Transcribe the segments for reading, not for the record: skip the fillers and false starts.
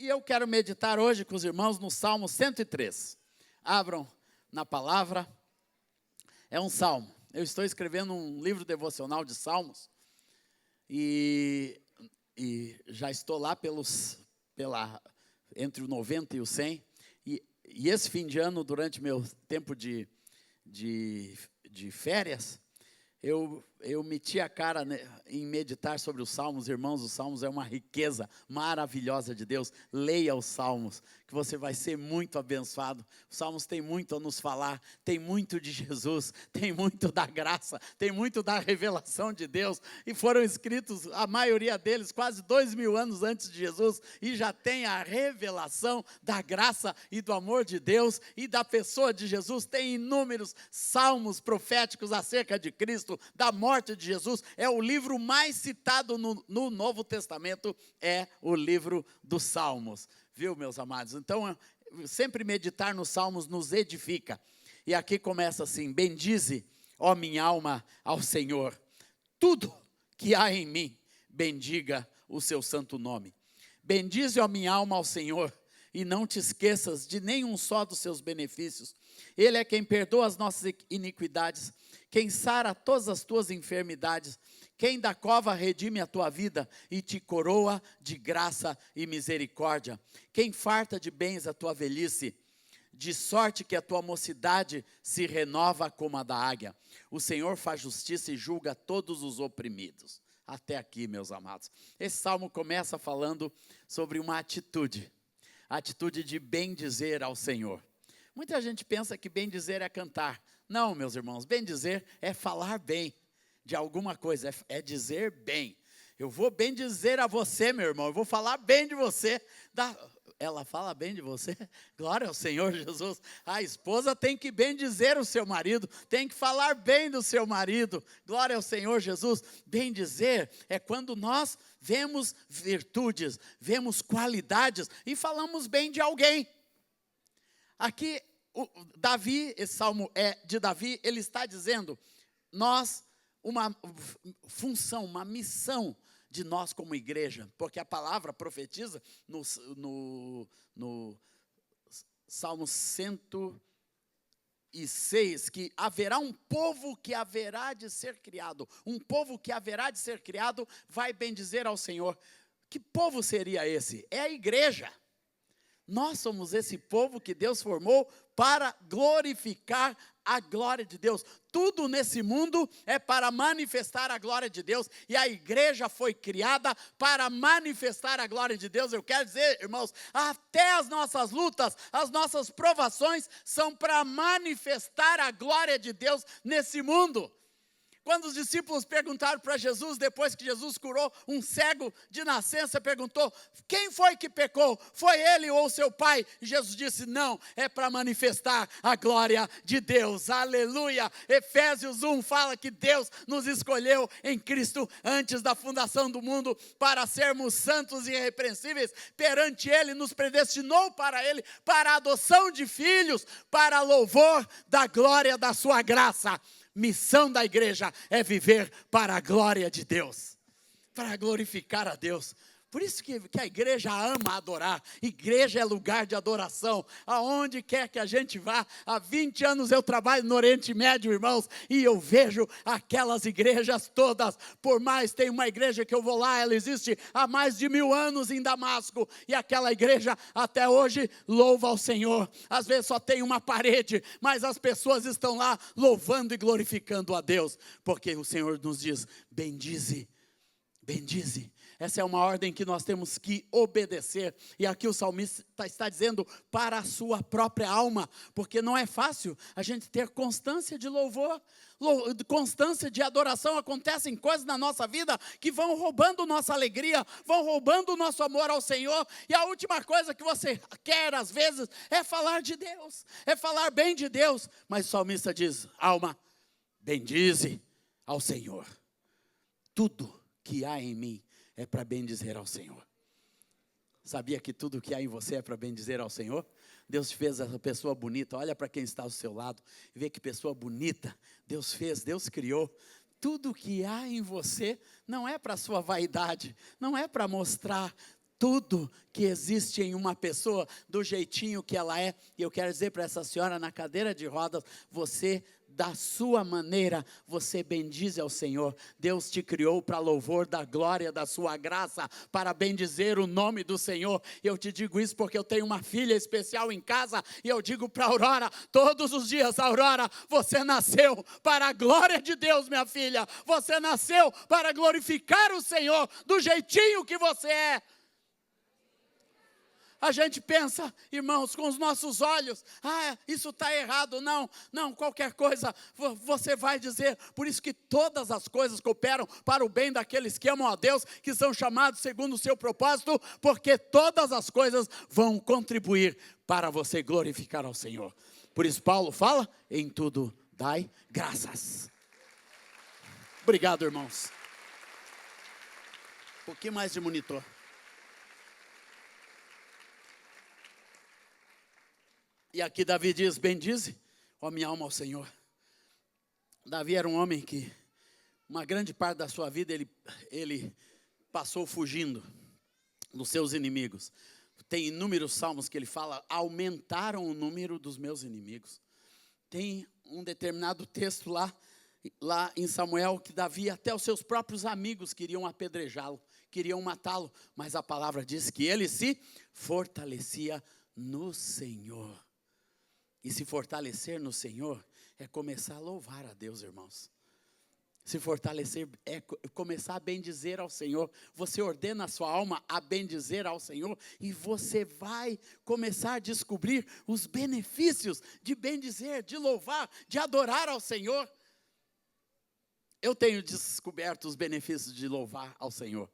E eu quero meditar hoje com os irmãos no Salmo 103. Abram na palavra. É um salmo. Eu estou escrevendo um livro devocional de salmos. E já estou lá entre o 90 e o 100. E esse fim de ano, durante meu tempo de férias, eu meti a cara em meditar sobre os salmos. Irmãos, os salmos é uma riqueza maravilhosa de Deus. Leia os salmos, que você vai ser muito abençoado. Os salmos têm muito a nos falar, tem muito de Jesus, tem muito da graça, tem muito da revelação de Deus. E foram escritos, a maioria deles, quase 2000 anos antes de Jesus, e já tem a revelação da graça e do amor de Deus e da pessoa de Jesus. Tem inúmeros salmos proféticos acerca de Cristo, da morte de Jesus. É o livro mais citado no Novo Testamento, é o livro dos Salmos, viu, meus amados? Então, sempre meditar nos Salmos nos edifica. E aqui começa assim: bendize, ó minha alma, ao Senhor, tudo que há em mim, bendiga o seu santo nome. Bendize, ó minha alma, ao Senhor, e não te esqueças de nenhum só dos seus benefícios. Ele é quem perdoa as nossas iniquidades, quem sara todas as tuas enfermidades, quem da cova redime a tua vida e te coroa de graça e misericórdia, quem farta de bens a tua velhice, de sorte que a tua mocidade se renova como a da águia. O Senhor faz justiça e julga todos os oprimidos. Até aqui, meus amados. Esse salmo começa falando sobre uma atitude de bendizer ao Senhor. Muita gente pensa que bendizer é cantar. Não, meus irmãos, bendizer é falar bem de alguma coisa, é dizer bem. Eu vou bendizer a você, meu irmão, eu vou falar bem de você. Ela fala bem de você? Glória ao Senhor Jesus. A esposa tem que bendizer o seu marido, tem que falar bem do seu marido. Glória ao Senhor Jesus. Bendizer é quando nós vemos virtudes, vemos qualidades e falamos bem de alguém. Aqui, Davi, esse salmo é de Davi, ele está dizendo, uma função, uma missão de nós como igreja, porque a palavra profetiza no Salmo 106, que haverá um povo que haverá de ser criado, um povo que haverá de ser criado vai bendizer ao Senhor. Que povo seria esse? É a igreja. Nós somos esse povo que Deus formou para glorificar a glória de Deus. Tudo nesse mundo é para manifestar a glória de Deus, e a igreja foi criada para manifestar a glória de Deus. Eu quero dizer, irmãos, até as nossas lutas, as nossas provações são para manifestar a glória de Deus nesse mundo. Quando os discípulos perguntaram para Jesus, depois que Jesus curou um cego de nascença, perguntou, quem foi que pecou? Foi ele ou seu pai? E Jesus disse, não, é para manifestar a glória de Deus. Aleluia! Efésios 1 fala que Deus nos escolheu em Cristo antes da fundação do mundo para sermos santos e irrepreensíveis perante Ele, nos predestinou para Ele, para a adoção de filhos, para louvor da glória da sua graça. Missão da igreja é viver para a glória de Deus, para glorificar a Deus. Por isso que a igreja ama adorar. Igreja é lugar de adoração. Aonde quer que a gente vá. Há 20 anos eu trabalho no Oriente Médio, irmãos, e eu vejo aquelas igrejas todas. Por mais, tem uma igreja que eu vou lá, ela existe há mais de 1000 anos em Damasco, e aquela igreja até hoje louva ao Senhor. Às vezes só tem uma parede, mas as pessoas estão lá louvando e glorificando a Deus, porque o Senhor nos diz, bendize, bendize. Essa é uma ordem que nós temos que obedecer. E aqui o salmista está dizendo para a sua própria alma, porque não é fácil a gente ter constância de louvor, constância de adoração. Acontecem coisas na nossa vida que vão roubando nossa alegria, vão roubando o nosso amor ao Senhor. E a última coisa que você quer, às vezes, é falar de Deus, é falar bem de Deus. Mas o salmista diz, alma, bendize ao Senhor. Tudo que há em mim é para bendizer ao Senhor. Sabia que tudo que há em você é para bendizer ao Senhor? Deus te fez essa pessoa bonita. Olha para quem está ao seu lado e vê que pessoa bonita Deus fez, Deus criou. Tudo que há em você não é para sua vaidade, não é para mostrar. tudo que existe em uma pessoa, do jeitinho que ela é. E eu quero dizer para essa senhora na cadeira de rodas, você, da sua maneira, você bendize ao Senhor. Deus te criou para louvor da glória da sua graça, para bendizer o nome do Senhor. Eu te digo isso porque eu tenho uma filha especial em casa, e eu digo para a Aurora, todos os dias: Aurora, você nasceu para a glória de Deus, minha filha. Você nasceu para glorificar o Senhor, do jeitinho que você é. A gente pensa, irmãos, com os nossos olhos, isso está errado. Não, qualquer coisa você vai dizer. Por isso que todas as coisas cooperam para o bem daqueles que amam a Deus, que são chamados segundo o seu propósito, porque todas as coisas vão contribuir para você glorificar ao Senhor. Por isso Paulo fala, em tudo dai graças. Obrigado, irmãos. Um pouquinho mais de monitor. E aqui Davi diz: bendize, ó minha alma, ao Senhor. Davi era um homem que, uma grande parte da sua vida, ele passou fugindo dos seus inimigos. Tem inúmeros salmos que ele fala: aumentaram o número dos meus inimigos. Tem um determinado texto lá em Samuel, que Davi, até os seus próprios amigos queriam apedrejá-lo, queriam matá-lo, mas a palavra diz que ele se fortalecia no Senhor. E se fortalecer no Senhor é começar a louvar a Deus, irmãos. Se fortalecer é começar a bendizer ao Senhor. Você ordena a sua alma a bendizer ao Senhor, e você vai começar a descobrir os benefícios de bendizer, de louvar, de adorar ao Senhor. Eu tenho descoberto os benefícios de louvar ao Senhor.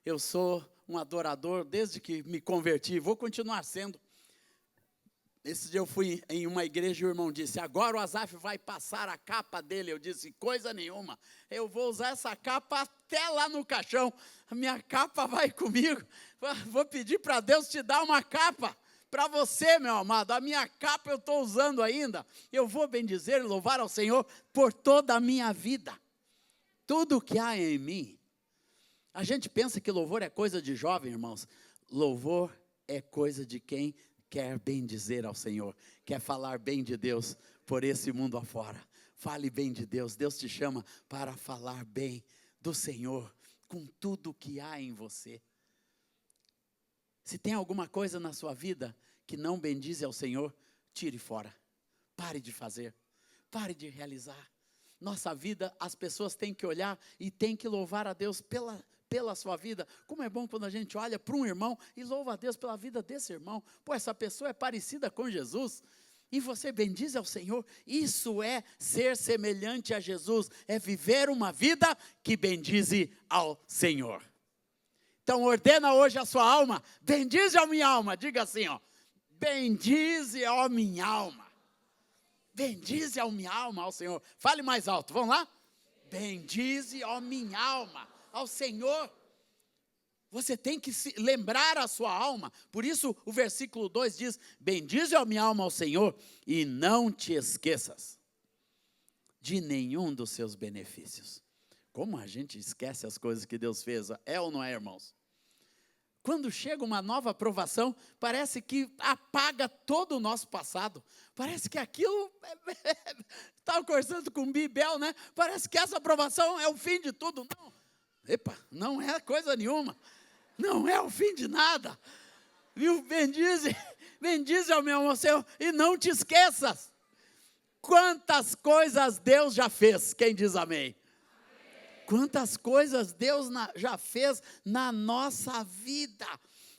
Eu sou um adorador desde que me converti, vou continuar sendo. Esse dia eu fui em uma igreja e o irmão disse: agora o Asaf vai passar a capa dele. Eu disse: coisa nenhuma, eu vou usar essa capa até lá no caixão. A minha capa vai comigo. Vou pedir para Deus te dar uma capa para você, meu amado. A minha capa eu estou usando ainda. Eu vou bendizer e louvar ao Senhor por toda a minha vida. Tudo que há em mim. A gente pensa que louvor é coisa de jovem, irmãos. Louvor é coisa de quem quer bendizer ao Senhor, quer falar bem de Deus por esse mundo afora. Fale bem de Deus. Deus te chama para falar bem do Senhor, com tudo que há em você. Se tem alguma coisa na sua vida que não bendize ao Senhor, tire fora. Pare de fazer, pare de realizar. Nossa vida, as pessoas têm que olhar e têm que louvar a Deus pela sua vida. Como é bom quando a gente olha para um irmão e louva a Deus pela vida desse irmão. Pô, essa pessoa é parecida com Jesus. E você bendiz ao Senhor. Isso é ser semelhante a Jesus. É viver uma vida que bendize ao Senhor. Então ordena hoje a sua alma. Bendize a minha alma. Diga assim, ó. Bendize a minha alma. Bendize a minha alma ao Senhor. Fale mais alto. Vamos lá? Bendize a minha alma ao Senhor. Você tem que lembrar a sua alma. Por isso o versículo 2 diz: bendize a minha alma ao Senhor e não te esqueças de nenhum dos seus benefícios. Como a gente esquece as coisas que Deus fez, é ou não é, irmãos? Quando chega uma nova aprovação, parece que apaga todo o nosso passado. Parece que aquilo, estava conversando com o Bibel, né? Parece que essa aprovação é o fim de tudo. Não. Epa, não é coisa nenhuma, não é o fim de nada, viu? Bendize ao meu amor Senhor, e não te esqueças, quantas coisas Deus já fez. Quem diz amém? Quantas coisas Deus já fez na nossa vida.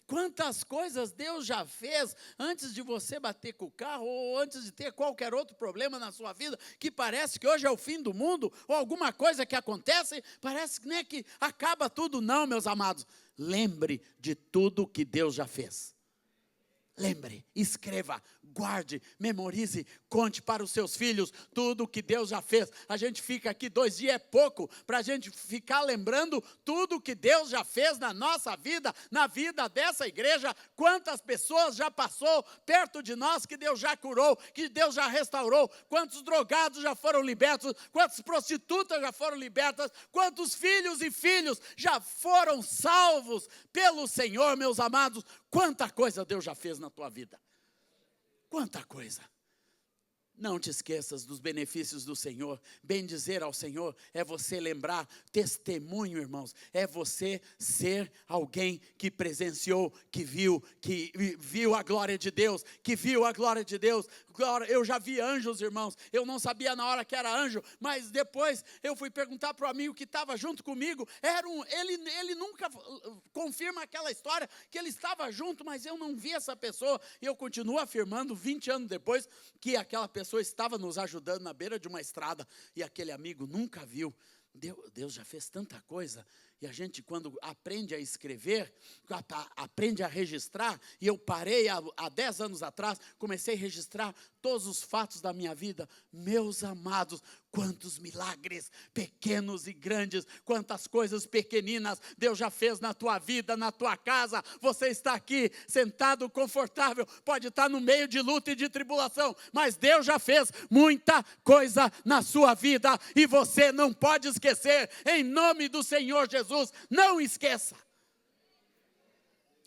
Quantas coisas Deus já fez antes de você bater com o carro, ou antes de ter qualquer outro problema na sua vida, que parece que hoje é o fim do mundo, ou alguma coisa que acontece, parece, né, que acaba tudo. Não, meus amados, lembre de tudo que Deus já fez. Lembre, escreva, guarde, memorize, conte para os seus filhos tudo o que Deus já fez. A gente fica aqui 2 dias, é pouco, para a gente ficar lembrando tudo o que Deus já fez na nossa vida, na vida dessa igreja. Quantas pessoas já passou perto de nós que Deus já curou, que Deus já restaurou. Quantos drogados já foram libertos, quantas prostitutas já foram libertas, quantos filhos e filhos já foram salvos pelo Senhor, meus amados. Quanta coisa Deus já fez na tua vida. Quanta coisa. Não te esqueças dos benefícios do Senhor. Bendizer ao Senhor é você lembrar. Testemunho, irmãos, é você ser alguém que presenciou, que viu a glória de Deus, que viu a glória de Deus. Eu já vi anjos, irmãos. Eu não sabia na hora que era anjo, mas depois eu fui perguntar para o amigo que estava junto comigo. Ele nunca confirma aquela história que ele estava junto, mas eu não vi essa pessoa. E eu continuo afirmando 20 anos depois que aquela pessoa estava nos ajudando na beira de uma estrada e aquele amigo nunca viu. Deus já fez tanta coisa. E a gente, quando aprende a escrever, aprende a registrar, e eu parei há 10 anos atrás, comecei a registrar todos os fatos da minha vida. Meus amados, quantos milagres, pequenos e grandes, quantas coisas pequeninas Deus já fez na tua vida, na tua casa. Você está aqui, sentado, confortável, pode estar no meio de luta e de tribulação, mas Deus já fez muita coisa na sua vida, e você não pode esquecer, em nome do Senhor Jesus. Não esqueça.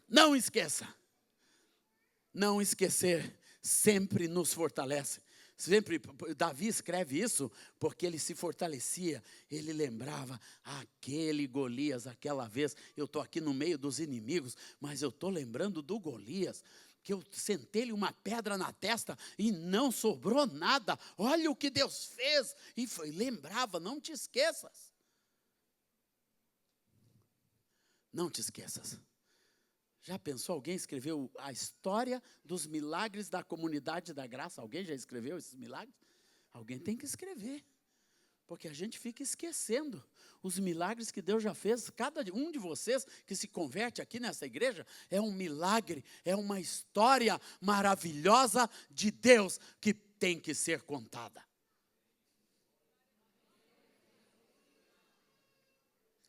Não esqueça. Não esquecer sempre nos fortalece. Sempre, Davi escreve isso porque ele se fortalecia, ele lembrava aquele Golias, aquela vez, eu estou aqui no meio dos inimigos, mas eu estou lembrando do Golias, que eu sentei-lhe uma pedra na testa e não sobrou nada. Olha o que Deus fez. E lembrava, não te esqueças. Não te esqueças. Já pensou, alguém escreveu a história dos milagres da comunidade da graça? Alguém já escreveu esses milagres? Alguém tem que escrever, porque a gente fica esquecendo os milagres que Deus já fez. Cada um de vocês que se converte aqui nessa igreja é um milagre, é uma história maravilhosa de Deus que tem que ser contada.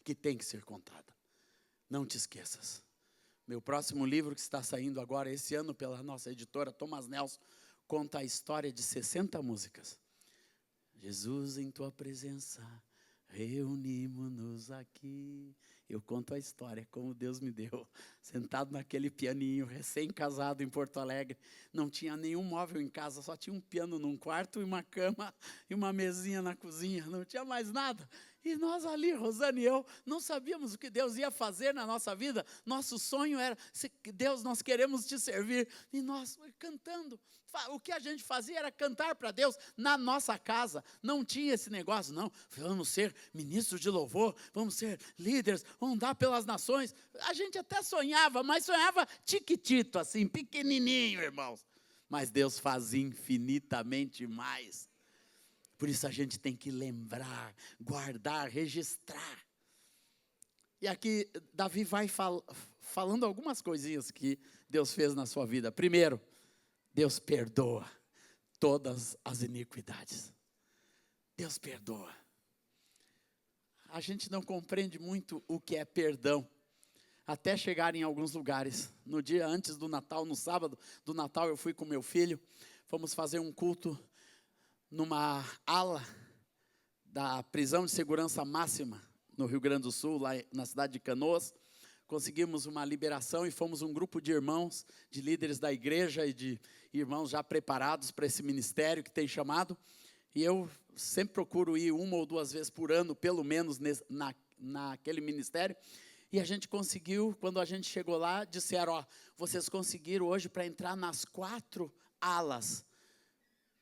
Que tem que ser contada. Não te esqueças. Meu próximo livro, que está saindo agora esse ano pela nossa editora Thomas Nelson, conta a história de 60 músicas. Jesus, em tua presença, reunimos-nos aqui. Eu conto a história, como Deus me deu, sentado naquele pianinho, recém-casado em Porto Alegre. Não tinha nenhum móvel em casa, só tinha um piano num quarto e uma cama e uma mesinha na cozinha. Não tinha mais nada. E nós ali, Rosane e eu, não sabíamos o que Deus ia fazer na nossa vida. Nosso sonho era, Deus, nós queremos te servir. E nós cantando. O que a gente fazia era cantar para Deus na nossa casa. Não tinha esse negócio, não. Vamos ser ministros de louvor, vamos ser líderes, vamos andar pelas nações. A gente até sonhava, mas sonhava tiquitito, assim, pequenininho, irmãos. Mas Deus faz infinitamente mais. Por isso a gente tem que lembrar, guardar, registrar. E aqui Davi vai falando algumas coisinhas que Deus fez na sua vida. Primeiro, Deus perdoa todas as iniquidades. Deus perdoa. A gente não compreende muito o que é perdão, até chegar em alguns lugares. No dia antes do Natal, no sábado do Natal, eu fui com meu filho, fomos fazer um culto numa ala da prisão de segurança máxima no Rio Grande do Sul, lá na cidade de Canoas. Conseguimos uma liberação e fomos um grupo de irmãos, de líderes da igreja e de irmãos já preparados para esse ministério que tem chamado. E eu sempre procuro ir 1 ou 2 vezes por ano, pelo menos naquele ministério. E a gente conseguiu, quando a gente chegou lá, disseram, vocês conseguiram hoje para entrar nas 4 alas.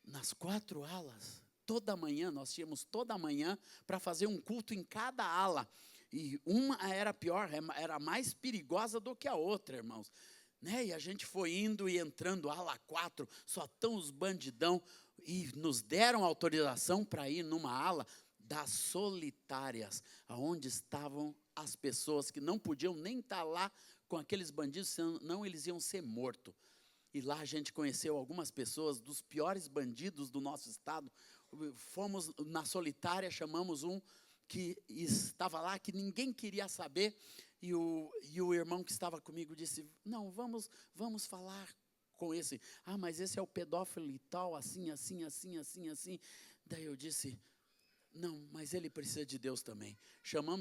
Nas 4 alas, toda manhã, nós tínhamos toda manhã para fazer um culto em cada ala. E uma era pior, era mais perigosa do que a outra, irmãos. Né? E a gente foi indo e entrando, ala 4, só estão os bandidão. E nos deram autorização para ir numa ala das solitárias, onde estavam as pessoas que não podiam nem estar lá com aqueles bandidos, senão eles iam ser mortos. E lá a gente conheceu algumas pessoas dos piores bandidos do nosso estado. Fomos na Solitária, chamamos um que estava lá, que ninguém queria saber. E o irmão que estava comigo disse, não, vamos falar com esse. Ah, mas esse é o pedófilo e tal, assim. Daí eu disse, não, mas ele precisa de Deus também.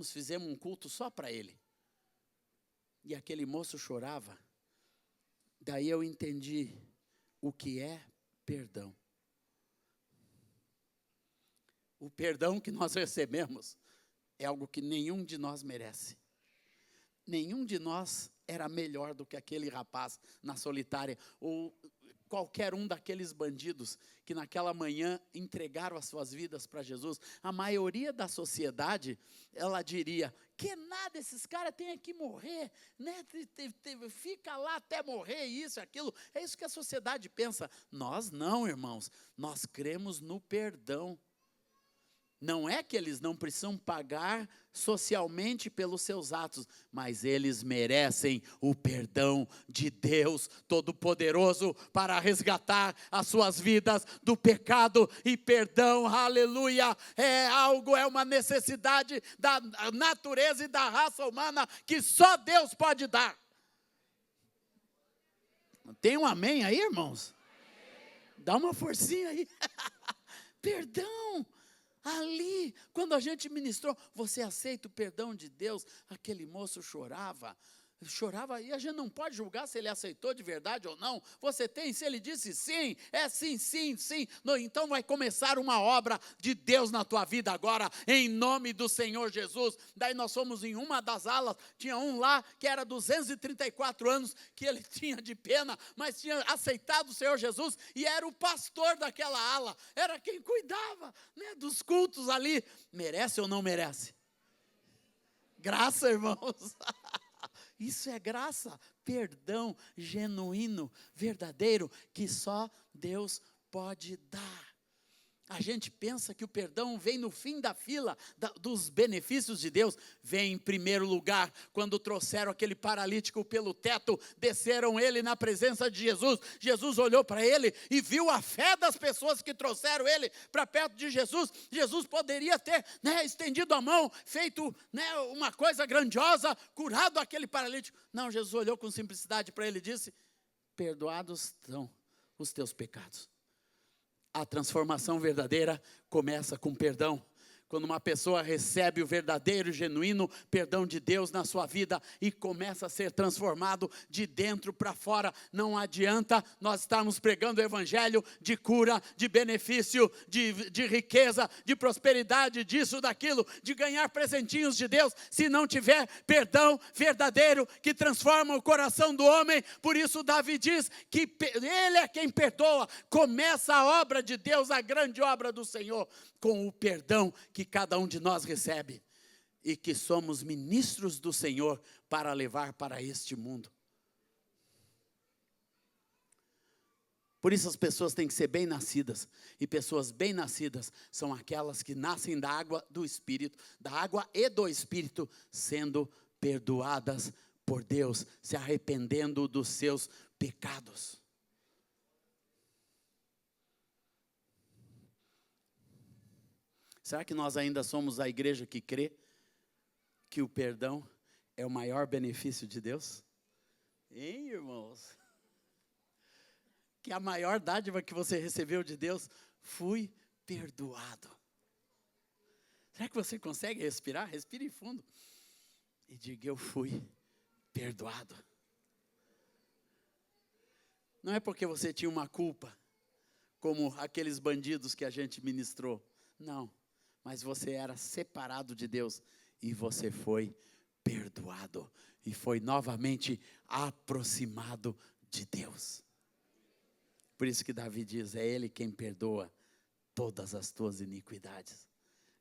Fizemos um culto só para ele. E aquele moço chorava. Daí eu entendi o que é perdão. O perdão que nós recebemos é algo que nenhum de nós merece. Nenhum de nós era melhor do que aquele rapaz na Solitária, ou qualquer um daqueles bandidos que naquela manhã entregaram as suas vidas para Jesus. A maioria da sociedade, ela diria, que nada, esses caras têm que morrer, né? Fica lá até morrer, isso, aquilo. É isso que a sociedade pensa. Nós não, irmãos, nós cremos no perdão. Não é que eles não precisam pagar socialmente pelos seus atos, mas eles merecem o perdão de Deus Todo-Poderoso para resgatar as suas vidas do pecado. E perdão, aleluia, é uma necessidade da natureza e da raça humana que só Deus pode dar. Tem um amém aí, irmãos? Dá uma forcinha aí. Perdão. Ali, quando a gente ministrou, você aceita o perdão de Deus? Aquele moço chorava, e a gente não pode julgar se ele aceitou de verdade ou não. Você tem, se ele disse sim, é sim. Não, então vai começar uma obra de Deus na tua vida agora, em nome do Senhor Jesus. Daí nós fomos em uma das alas, tinha um lá que era 234 anos, que ele tinha de pena, mas tinha aceitado o Senhor Jesus, e era o pastor daquela ala, era quem cuidava, né, dos cultos ali. Merece ou não merece? Graça, irmãos. Isso é graça, perdão genuíno, verdadeiro, que só Deus pode dar. A gente pensa que o perdão vem no fim da fila dos benefícios de Deus. Vem em primeiro lugar, quando trouxeram aquele paralítico pelo teto, desceram ele na presença de Jesus. Jesus olhou para ele e viu a fé das pessoas que trouxeram ele para perto de Jesus. Jesus poderia ter, estendido a mão, feito, uma coisa grandiosa, curado aquele paralítico. Não, Jesus olhou com simplicidade para ele e disse, perdoados estão os teus pecados. A transformação verdadeira começa com perdão. Quando uma pessoa recebe o verdadeiro e genuíno perdão de Deus na sua vida e começa a ser transformado de dentro para fora, não adianta nós estarmos pregando o evangelho de cura, de benefício, de riqueza, de prosperidade, disso, daquilo, de ganhar presentinhos de Deus, se não tiver perdão verdadeiro que transforma o coração do homem. Por isso Davi diz que ele é quem perdoa. Começa a obra de Deus, a grande obra do Senhor, com o perdão que cada um de nós recebe, e que somos ministros do Senhor para levar para este mundo. Por isso as pessoas têm que ser bem-nascidas, e pessoas bem-nascidas são aquelas que nascem da água do Espírito, da água e do Espírito, sendo perdoadas por Deus, se arrependendo dos seus pecados. Será que nós ainda somos a igreja que crê que o perdão é o maior benefício de Deus? Hein, irmãos? Que a maior dádiva que você recebeu de Deus, fui perdoado. Será que você consegue respirar? Respire fundo. E diga, eu fui perdoado. Não é porque você tinha uma culpa, como aqueles bandidos que a gente ministrou. Não. Mas você era separado de Deus e você foi perdoado e foi novamente aproximado de Deus. Por isso que Davi diz, é Ele quem perdoa todas as tuas iniquidades.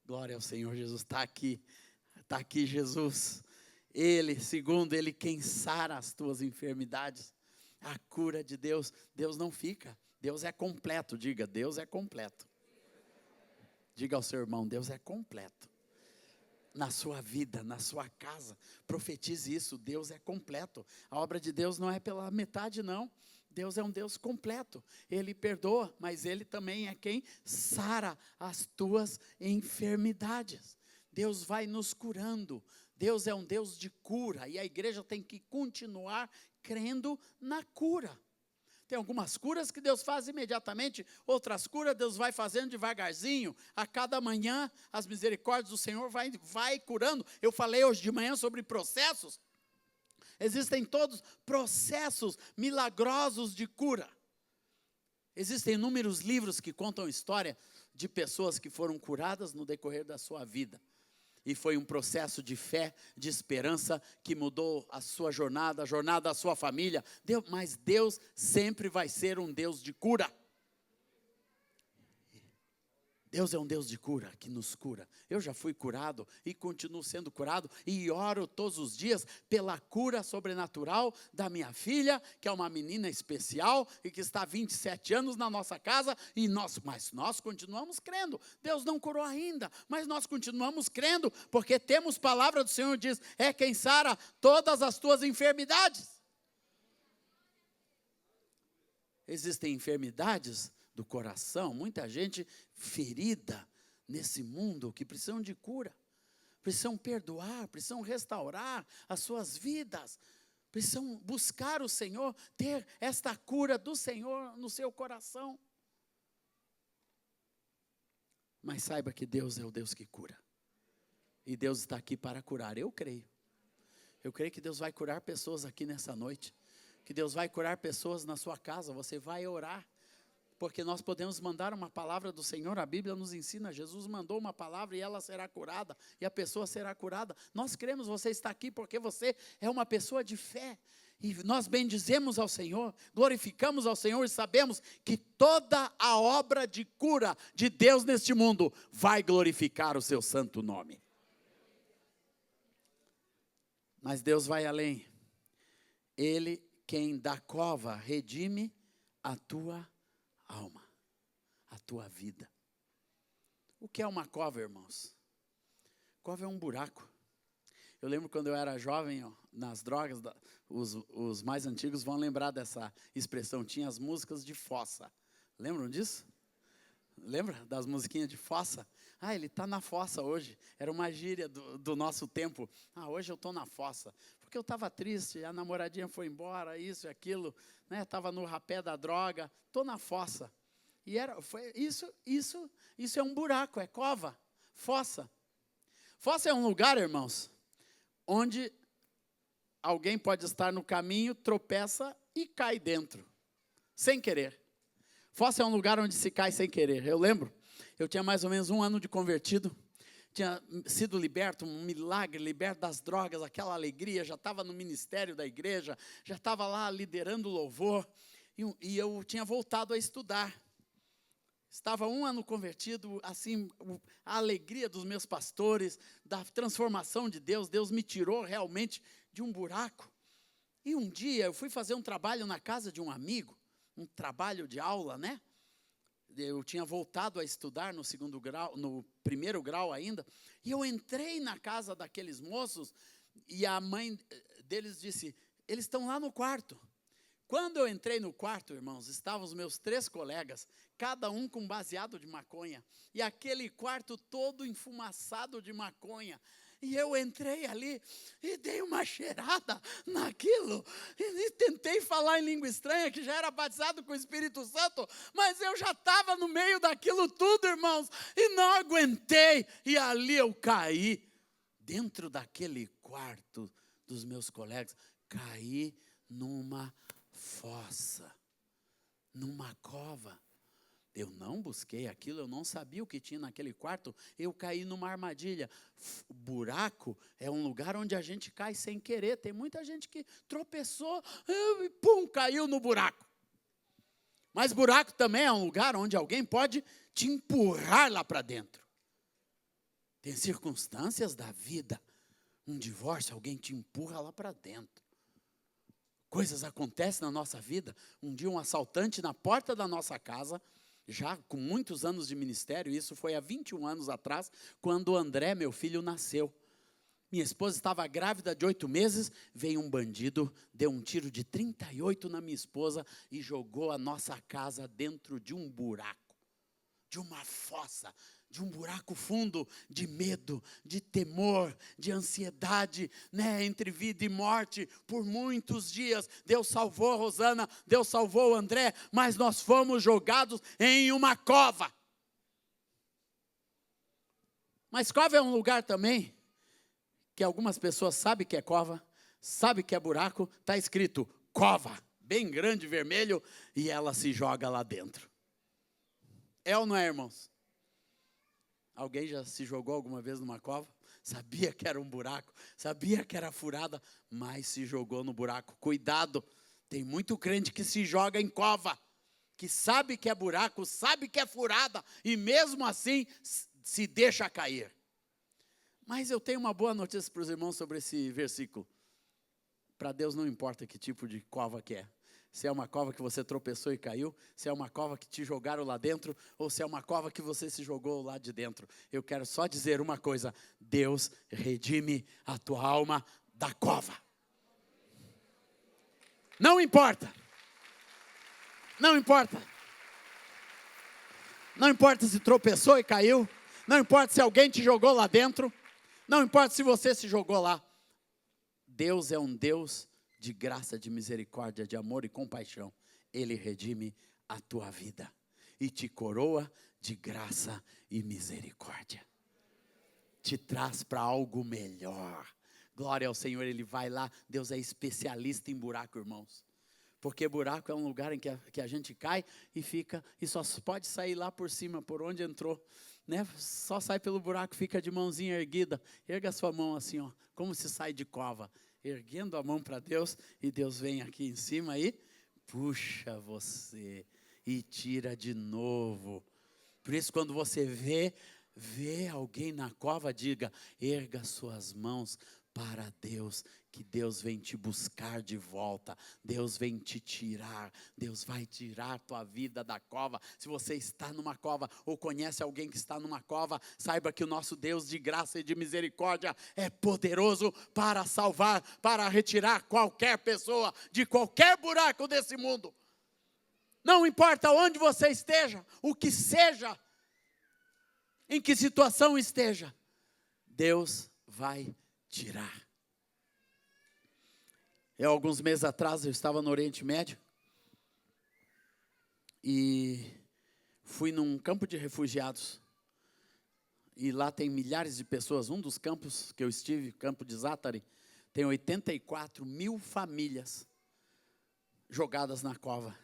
Glória ao Senhor Jesus, está aqui Jesus. Ele, segundo Ele, quem sara as tuas enfermidades. A cura de Deus, Deus não fica, Deus é completo, diga, Deus é completo. Diga ao seu irmão, Deus é completo. Na sua vida, na sua casa, profetize isso, Deus é completo. A obra de Deus não é pela metade não. Deus é um Deus completo. Ele perdoa, mas Ele também é quem sara as tuas enfermidades. Deus vai nos curando. Deus é um Deus de cura. E a igreja tem que continuar crendo na cura. Tem algumas curas que Deus faz imediatamente, outras curas Deus vai fazendo devagarzinho. A cada manhã, as misericórdias do Senhor vai curando. Eu falei hoje de manhã sobre processos. Existem todos processos milagrosos de cura. Existem inúmeros livros que contam a história de pessoas que foram curadas no decorrer da sua vida. E foi um processo de fé, de esperança, que mudou a sua jornada, a jornada da sua família. Mas Deus sempre vai ser um Deus de cura. Deus é um Deus de cura, que nos cura. Eu já fui curado e continuo sendo curado e oro todos os dias pela cura sobrenatural da minha filha, que é uma menina especial e que está há 27 anos na nossa casa, mas nós continuamos crendo. Deus não curou ainda, mas nós continuamos crendo, porque temos palavra do Senhor, diz, é quem sara todas as tuas enfermidades. Existem enfermidades do coração, muita gente ferida nesse mundo que precisam de cura, precisam perdoar, precisam restaurar as suas vidas, precisam buscar o Senhor, ter esta cura do Senhor no seu coração. Mas saiba que Deus é o Deus que cura, e Deus está aqui para curar. Eu creio que Deus vai curar pessoas aqui nessa noite, que Deus vai curar pessoas na sua casa. Você vai orar, porque nós podemos mandar uma palavra do Senhor. A Bíblia nos ensina, Jesus mandou uma palavra e ela será curada, e a pessoa será curada. Nós cremos, você está aqui porque você é uma pessoa de fé, e nós bendizemos ao Senhor, glorificamos ao Senhor, e sabemos que toda a obra de cura de Deus neste mundo vai glorificar o seu santo nome. Mas Deus vai além. Ele, quem da cova redime a tua alma, a tua vida. O que é uma cova, irmãos? Cova é um buraco. Eu lembro quando eu era jovem, nas drogas, os mais antigos vão lembrar dessa expressão, tinha as músicas de fossa. Lembram disso? Lembra das musiquinhas de fossa? Ah, ele está na fossa hoje. Era uma gíria do nosso tempo. Ah, hoje eu estou na fossa. Porque eu estava triste, a namoradinha foi embora, isso e aquilo, né? Estava no rapé da droga, estou na fossa. E isso é um buraco, é cova, fossa. Fossa é um lugar, irmãos, onde alguém pode estar no caminho, tropeça e cai dentro, sem querer. Fossa é um lugar onde se cai sem querer. Eu lembro, eu tinha mais ou menos 1 ano de convertido, tinha sido liberto, um milagre, liberto das drogas, aquela alegria, já estava no ministério da igreja, já estava lá liderando o louvor, e eu tinha voltado a estudar. Estava 1 ano convertido, assim, a alegria dos meus pastores, da transformação de Deus. Deus me tirou realmente de um buraco. E um dia eu fui fazer um trabalho na casa de um amigo, um trabalho de aula, né? Eu tinha voltado a estudar no 2º grau, no 1º grau ainda, e eu entrei na casa daqueles moços, e a mãe deles disse, eles estão lá no quarto. Quando eu entrei no quarto, irmãos, estavam os meus 3 colegas, cada um com baseado de maconha, e aquele quarto todo enfumaçado de maconha. E eu entrei ali e dei uma cheirada naquilo, e tentei falar em língua estranha, que já era batizado com o Espírito Santo, mas eu já estava no meio daquilo tudo, irmãos, e não aguentei, e ali eu caí, dentro daquele quarto dos meus colegas, caí numa fossa, numa cova. Eu não busquei aquilo, eu não sabia o que tinha naquele quarto, eu caí numa armadilha. Buraco é um lugar onde a gente cai sem querer. Tem muita gente que tropeçou e pum, caiu no buraco. Mas buraco também é um lugar onde alguém pode te empurrar lá para dentro. Tem circunstâncias da vida, um divórcio, alguém te empurra lá para dentro. Coisas acontecem na nossa vida. Um dia um assaltante na porta da nossa casa, já com muitos anos de ministério, isso foi há 21 anos atrás, quando o André, meu filho, nasceu. Minha esposa estava grávida de 8 meses, veio um bandido, deu um tiro de 38 na minha esposa e jogou a nossa casa dentro de um buraco, de uma fossa, de um buraco fundo, de medo, de temor, de ansiedade, né, entre vida e morte, por muitos dias. Deus salvou a Rosana, Deus salvou o André, mas nós fomos jogados em uma cova. Mas cova é um lugar também que algumas pessoas sabem que é cova, sabem que é buraco, está escrito cova, bem grande, vermelho, e ela se joga lá dentro. É ou não é, irmãos? Alguém já se jogou alguma vez numa cova? Sabia que era um buraco, sabia que era furada, mas se jogou no buraco. Cuidado, tem muito crente que se joga em cova, que sabe que é buraco, sabe que é furada, e mesmo assim se deixa cair. Mas eu tenho uma boa notícia para os irmãos sobre esse versículo. Para Deus não importa que tipo de cova que é. Se é uma cova que você tropeçou e caiu, se é uma cova que te jogaram lá dentro, ou se é uma cova que você se jogou lá de dentro. Eu quero só dizer uma coisa: Deus redime a tua alma da cova. Não importa. Não importa. Não importa se tropeçou e caiu. Não importa se alguém te jogou lá dentro. Não importa se você se jogou lá. Deus é um Deus de graça, de misericórdia, de amor e compaixão. Ele redime a tua vida e te coroa de graça e misericórdia. Te traz para algo melhor. Glória ao Senhor, Ele vai lá. Deus é especialista em buraco, irmãos. Porque buraco é um lugar em que a gente cai e fica, e só pode sair lá por cima, por onde entrou. Né? Só sai pelo buraco, fica de mãozinha erguida. Erga a sua mão assim, ó, como se sai de cova. Erguendo a mão para Deus, e Deus vem aqui em cima e puxa você e tira de novo. Por isso, quando você vê alguém na cova, diga: erga suas mãos para Deus, que Deus vem te buscar de volta, Deus vem te tirar, Deus vai tirar tua vida da cova. Se você está numa cova, ou conhece alguém que está numa cova, saiba que o nosso Deus de graça e de misericórdia é poderoso para salvar, para retirar qualquer pessoa de qualquer buraco desse mundo. Não importa onde você esteja, o que seja, em que situação esteja, Deus vai tirar. Alguns meses atrás eu estava no Oriente Médio e fui num campo de refugiados, e lá tem milhares de pessoas. Um dos campos que eu estive, campo de Zátari, tem 84 mil famílias jogadas na cova,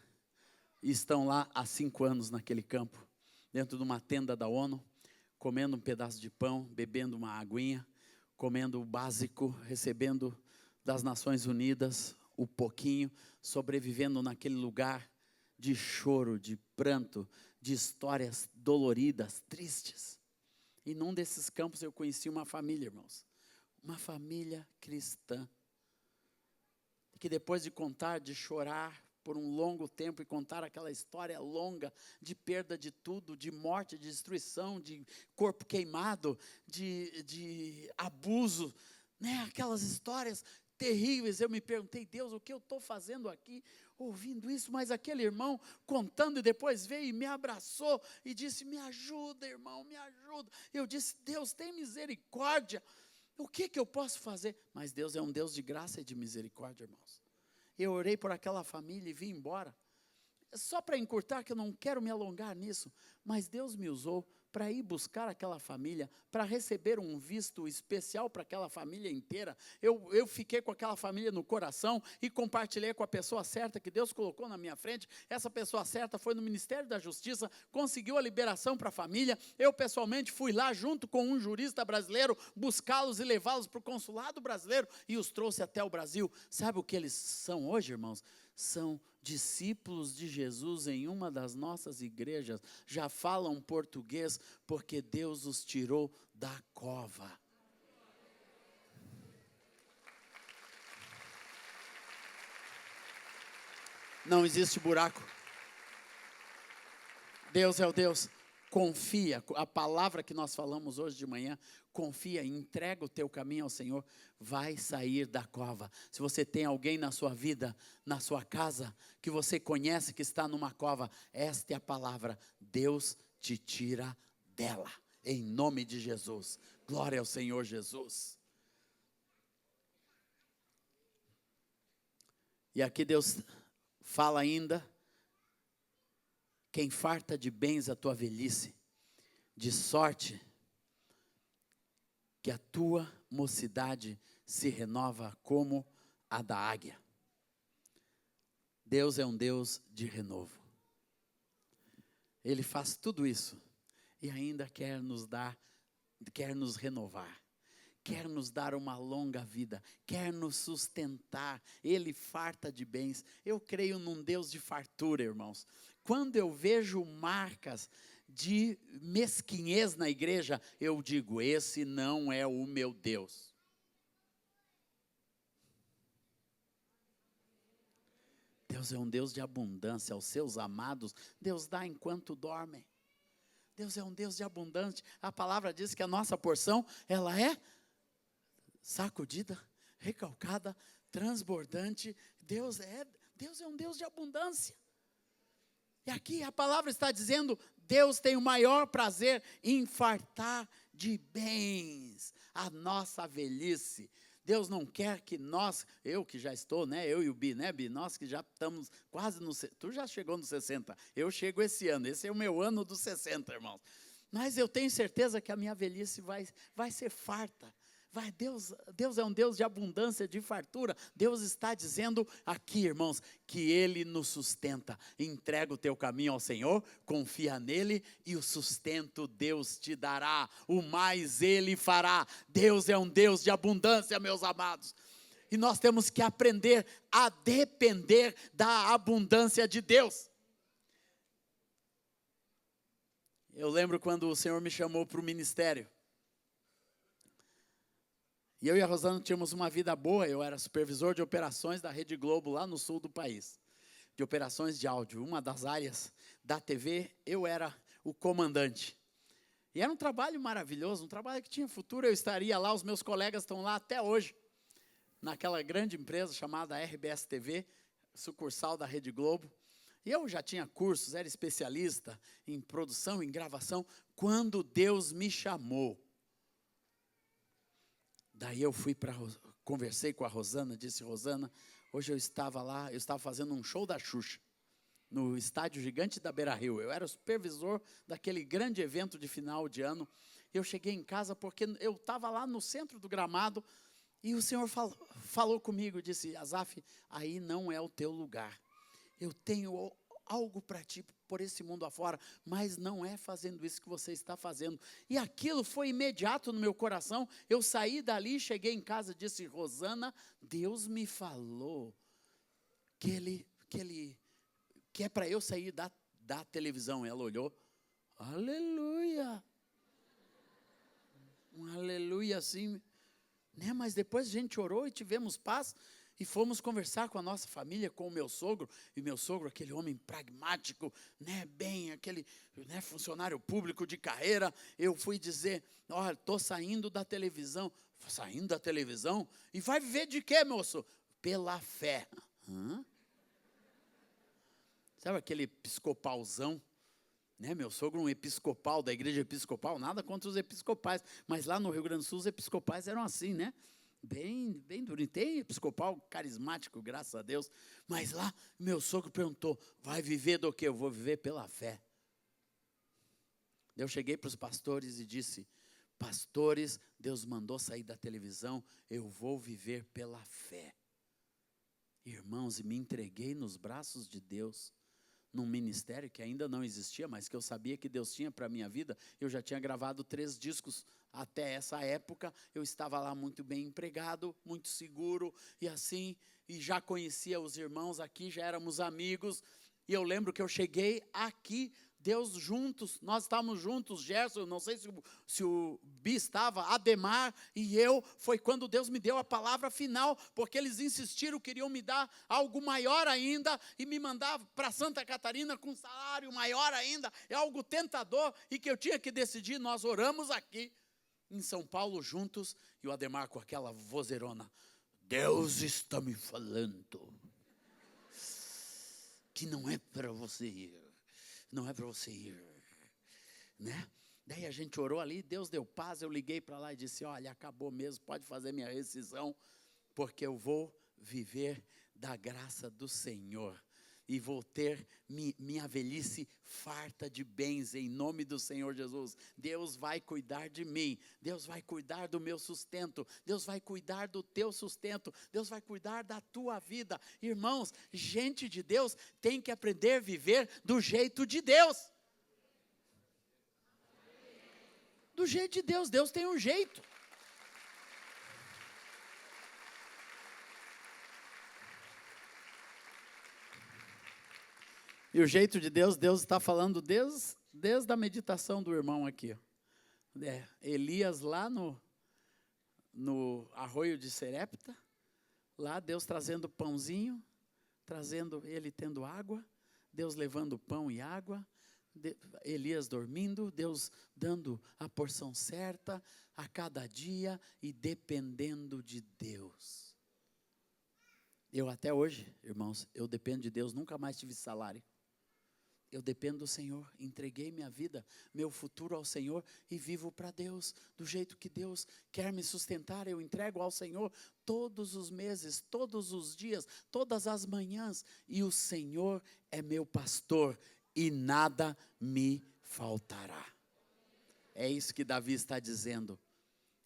e estão lá há 5 anos naquele campo, dentro de uma tenda da ONU, comendo um pedaço de pão, bebendo uma aguinha, comendo o básico, recebendo das Nações Unidas o pouquinho, sobrevivendo naquele lugar de choro, de pranto, de histórias doloridas, tristes. E num desses campos eu conheci uma família, irmãos, uma família cristã, que depois de contar, de chorar por um longo tempo e contar aquela história longa de perda de tudo, de morte, de destruição, de corpo queimado, de abuso, né? Aquelas histórias terríveis. Eu me perguntei: Deus, o que eu estou fazendo aqui, ouvindo isso? Mas aquele irmão contando, e depois veio e me abraçou e disse: me ajuda, irmão, me ajuda. Eu disse: Deus, tem misericórdia, o que eu posso fazer? Mas Deus é um Deus de graça e de misericórdia, irmãos. Eu orei por aquela família e vim embora. Só para encurtar, que eu não quero me alongar nisso, mas Deus me usou para ir buscar aquela família, para receber um visto especial para aquela família inteira. Eu fiquei com aquela família no coração e compartilhei com a pessoa certa que Deus colocou na minha frente. Essa pessoa certa foi no Ministério da Justiça, conseguiu a liberação para a família. Eu pessoalmente fui lá junto com um jurista brasileiro, buscá-los e levá-los para o consulado brasileiro, e os trouxe até o Brasil. Sabe o que eles são hoje, irmãos? São discípulos de Jesus em uma das nossas igrejas, já falam português, porque Deus os tirou da cova. Não existe buraco. Deus é o Deus. confia, a palavra que nós falamos hoje de manhã, confia, entrega o teu caminho ao Senhor, vai sair da cova. Se você tem alguém na sua vida, na sua casa, que você conhece que está numa cova, esta é a palavra, Deus te tira dela, em nome de Jesus. Glória ao Senhor Jesus. E aqui Deus fala ainda, quem farta de bens a tua velhice, de sorte que a tua mocidade se renova como a da águia. Deus é um Deus de renovo. Ele faz tudo isso e ainda quer nos dar, quer nos renovar, quer nos dar uma longa vida, quer nos sustentar. Ele farta de bens. Eu creio num Deus de fartura, irmãos. Quando eu vejo marcas de mesquinhez na igreja, eu digo, esse não é o meu Deus. Deus é um Deus de abundância aos seus amados. Deus dá enquanto dormem. Deus é um Deus de abundância. A palavra diz que a nossa porção, ela é sacudida, recalcada, transbordante. Deus é um Deus de abundância. E aqui a palavra está dizendo, Deus tem o maior prazer em fartar de bens a nossa velhice. Deus não quer que nós, eu que já estou, né, eu e o Bi, né, Bi, nós que já estamos quase tu já chegou nos 60, eu chego esse ano, esse é o meu ano dos 60, irmãos. Mas eu tenho certeza que a minha velhice vai ser farta. Deus é um Deus de abundância, de fartura. Deus está dizendo aqui, irmãos, que Ele nos sustenta. Entrega o teu caminho ao Senhor, confia nele e o sustento Deus te dará. O mais Ele fará. Deus é um Deus de abundância, meus amados. E nós temos que aprender a depender da abundância de Deus. Eu lembro quando o Senhor me chamou para o ministério. E eu e a Rosana tínhamos uma vida boa, eu era supervisor de operações da Rede Globo lá no sul do país, de operações de áudio, uma das áreas da TV, eu era o comandante. E era um trabalho maravilhoso, um trabalho que tinha futuro, eu estaria lá, os meus colegas estão lá até hoje, naquela grande empresa chamada RBS TV, sucursal da Rede Globo. E eu já tinha cursos, era especialista em produção, em gravação, quando Deus me chamou. Daí eu conversei com a Rosana, disse, Rosana, hoje eu estava lá, eu estava fazendo um show da Xuxa, no estádio gigante da Beira-Rio. Eu era o supervisor daquele grande evento de final de ano. Eu cheguei em casa porque eu estava lá no centro do gramado e o Senhor falou comigo, disse, Azaf, aí não é o teu lugar. Eu tenho algo para ti por esse mundo afora, mas não é fazendo isso que você está fazendo. E aquilo foi imediato no meu coração. Eu saí dali, cheguei em casa e disse, Rosana, Deus me falou que é para eu sair da televisão. Ela olhou, aleluia. Um aleluia assim, né? Mas depois a gente orou e tivemos paz. E fomos conversar com a nossa família, com o meu sogro, e meu sogro, aquele homem pragmático, né, bem, aquele, né, funcionário público de carreira. Eu fui dizer, olha, estou saindo da televisão. Saindo da televisão? E vai viver de quê, moço? Pela fé. Sabe aquele episcopalzão? Né, meu sogro, um episcopal da igreja episcopal, nada contra os episcopais, mas lá no Rio Grande do Sul os episcopais eram assim, né? Bem durinho, tem episcopal carismático, graças a Deus, mas lá meu sogro perguntou, vai viver do quê? Eu vou viver pela fé. Eu cheguei para os pastores e disse, pastores, Deus mandou sair da televisão, eu vou viver pela fé. Irmãos, e me entreguei nos braços de Deus, num ministério que ainda não existia, mas que eu sabia que Deus tinha para a minha vida. Eu já tinha gravado 3 discos até essa época, eu estava lá muito bem empregado, muito seguro, e assim, e já conhecia os irmãos aqui, já éramos amigos, e eu lembro que eu cheguei aqui, Deus juntos, nós estávamos juntos, Gerson, não sei se o Bi estava, Ademar e eu, foi quando Deus me deu a palavra final, porque eles insistiram, queriam me dar algo maior ainda, e me mandar para Santa Catarina com um salário maior ainda, é algo tentador, e que eu tinha que decidir. Nós oramos aqui, em São Paulo, juntos, e o Ademar com aquela vozeirona, Deus está me falando, que não é para você ir. Não é para você ir, né? Daí a gente orou ali, Deus deu paz, eu liguei para lá e disse, olha, acabou mesmo, pode fazer minha rescisão, porque eu vou viver da graça do Senhor, e vou ter minha velhice farta de bens, em nome do Senhor Jesus. Deus vai cuidar de mim, Deus vai cuidar do meu sustento, Deus vai cuidar do teu sustento, Deus vai cuidar da tua vida. Irmãos, gente de Deus tem que aprender a viver do jeito de Deus. Do jeito de Deus, Deus tem um jeito. E o jeito de Deus, Deus está falando desde a meditação do irmão aqui. Elias lá no arroio de Serepta, lá Deus trazendo pãozinho, trazendo ele tendo água, Deus levando pão e água, Elias dormindo, Deus dando a porção certa a cada dia e dependendo de Deus. Eu até hoje, irmãos, eu dependo de Deus, nunca mais tive salário. Eu dependo do Senhor, entreguei minha vida, meu futuro ao Senhor e vivo para Deus, do jeito que Deus quer me sustentar. Eu entrego ao Senhor todos os meses, todos os dias, todas as manhãs, e o Senhor é meu pastor e nada me faltará. É isso que Davi está dizendo,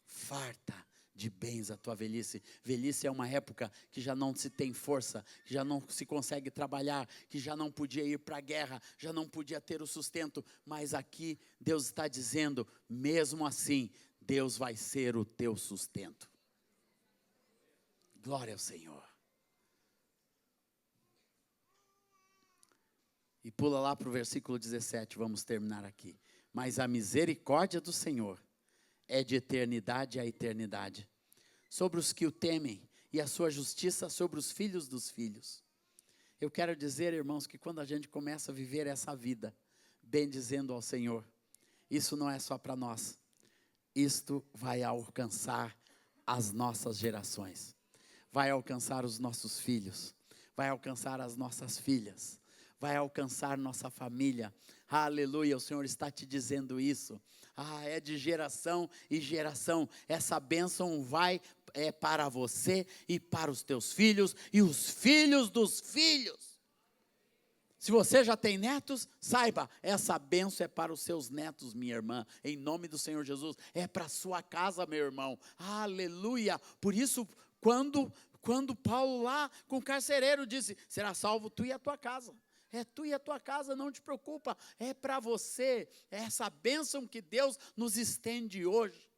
farta de bens a tua velhice. Velhice é uma época que já não se tem força, que já não se consegue trabalhar, que já não podia ir para a guerra, já não podia ter o sustento, mas aqui Deus está dizendo, mesmo assim, Deus vai ser o teu sustento. Glória ao Senhor. E pula lá para o versículo 17, vamos terminar aqui. Mas a misericórdia do Senhor é de eternidade a eternidade, sobre os que o temem, e a sua justiça sobre os filhos dos filhos. Eu quero dizer, irmãos, que quando a gente começa a viver essa vida, bendizendo ao Senhor, isso não é só para nós, isto vai alcançar as nossas gerações, vai alcançar os nossos filhos, vai alcançar as nossas filhas, vai alcançar nossa família. Aleluia, o Senhor está te dizendo isso. É de geração em geração. Essa bênção é para você e para os teus filhos e os filhos dos filhos. Se você já tem netos, saiba, essa bênção é para os seus netos, minha irmã, em nome do Senhor Jesus. É para a sua casa, meu irmão. Aleluia. Por isso, quando Paulo lá com o carcereiro disse, será salvo tu e a tua casa. É tu e a tua casa, não te preocupa, é para você, é essa bênção que Deus nos estende hoje.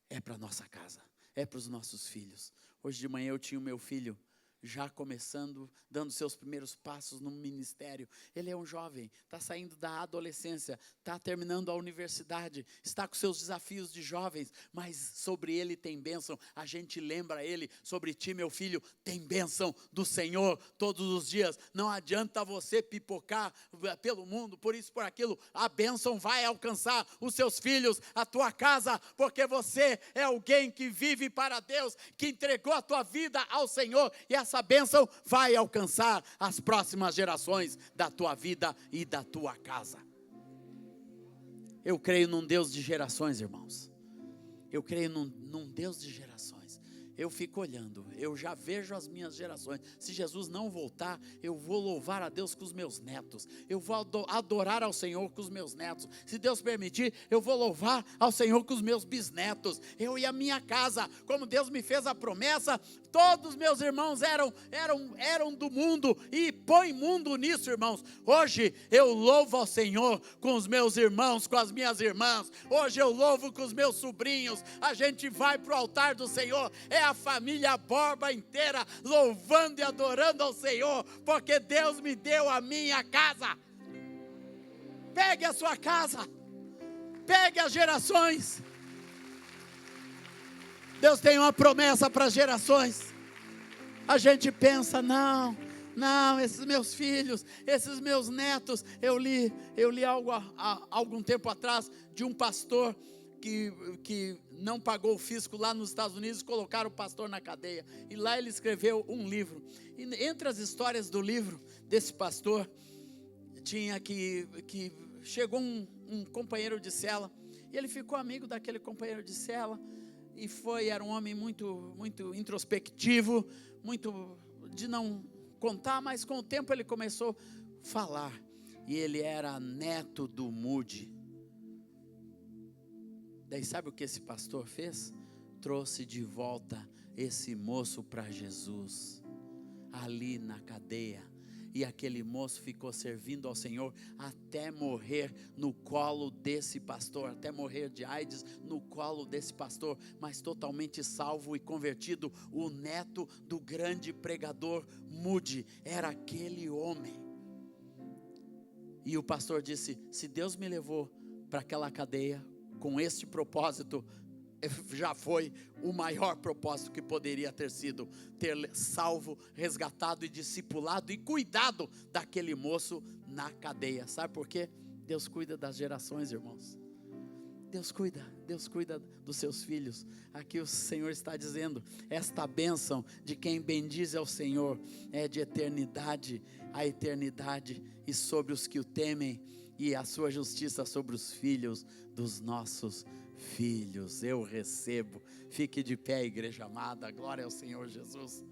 É para a nossa casa, é para os nossos filhos. Hoje de manhã eu tinha o meu filho já começando, dando seus primeiros passos no ministério. Ele é um jovem, está saindo da adolescência, está terminando a universidade, está com seus desafios de jovens, mas sobre ele tem bênção. A gente lembra ele, sobre ti, meu filho, tem bênção do Senhor todos os dias. Não adianta você pipocar pelo mundo, por isso, por aquilo, a bênção vai alcançar os seus filhos, a tua casa, porque você é alguém que vive para Deus, que entregou a tua vida ao Senhor, e essa bênção vai alcançar as próximas gerações da tua vida e da tua casa. Eu creio num Deus de gerações, irmãos. Eu creio num Deus de gerações. Eu fico olhando, eu já vejo as minhas gerações. Se Jesus não voltar, eu vou louvar a Deus com os meus netos. Eu vou adorar ao Senhor com os meus netos. Se Deus permitir, eu vou louvar ao Senhor com os meus bisnetos. Eu e a minha casa, como Deus me fez a promessa, Todos meus irmãos eram do mundo, e põe mundo nisso, irmãos. Hoje eu louvo ao Senhor com os meus irmãos, com as minhas irmãs. Hoje eu louvo com os meus sobrinhos. A gente vai para o altar do Senhor, é a família Borba inteira louvando e adorando ao Senhor, porque Deus me deu a minha casa. Pegue a sua casa, pegue as gerações. Deus tem uma promessa para as gerações. A gente pensa, não, esses meus filhos, esses meus netos. Eu li algo há algum tempo atrás de um pastor que não pagou o fisco lá nos Estados Unidos, colocaram o pastor na cadeia. E lá ele escreveu um livro. E entre as histórias do livro desse pastor, tinha que chegou um companheiro de cela, e ele ficou amigo daquele companheiro de cela. E era um homem muito, muito introspectivo, muito de não contar, mas com o tempo ele começou a falar. E ele era neto do Moody. Daí sabe o que esse pastor fez? Trouxe de volta esse moço para Jesus, ali na cadeia. E aquele moço ficou servindo ao Senhor até morrer no colo desse pastor, até morrer de AIDS no colo desse pastor, mas totalmente salvo e convertido. O neto do grande pregador Moody era aquele homem. E o pastor disse: se Deus me levou para aquela cadeia com este propósito, já foi o maior propósito que poderia ter sido, ter salvo, resgatado e discipulado e cuidado daquele moço na cadeia. Sabe por quê? Deus cuida das gerações, irmãos. Deus cuida dos seus filhos. Aqui o Senhor está dizendo, esta bênção de quem bendiz ao Senhor é de eternidade a eternidade, e sobre os que o temem, e a sua justiça sobre os filhos dos nossos filhos. Eu recebo. Fique de pé, igreja amada. Glória ao Senhor Jesus.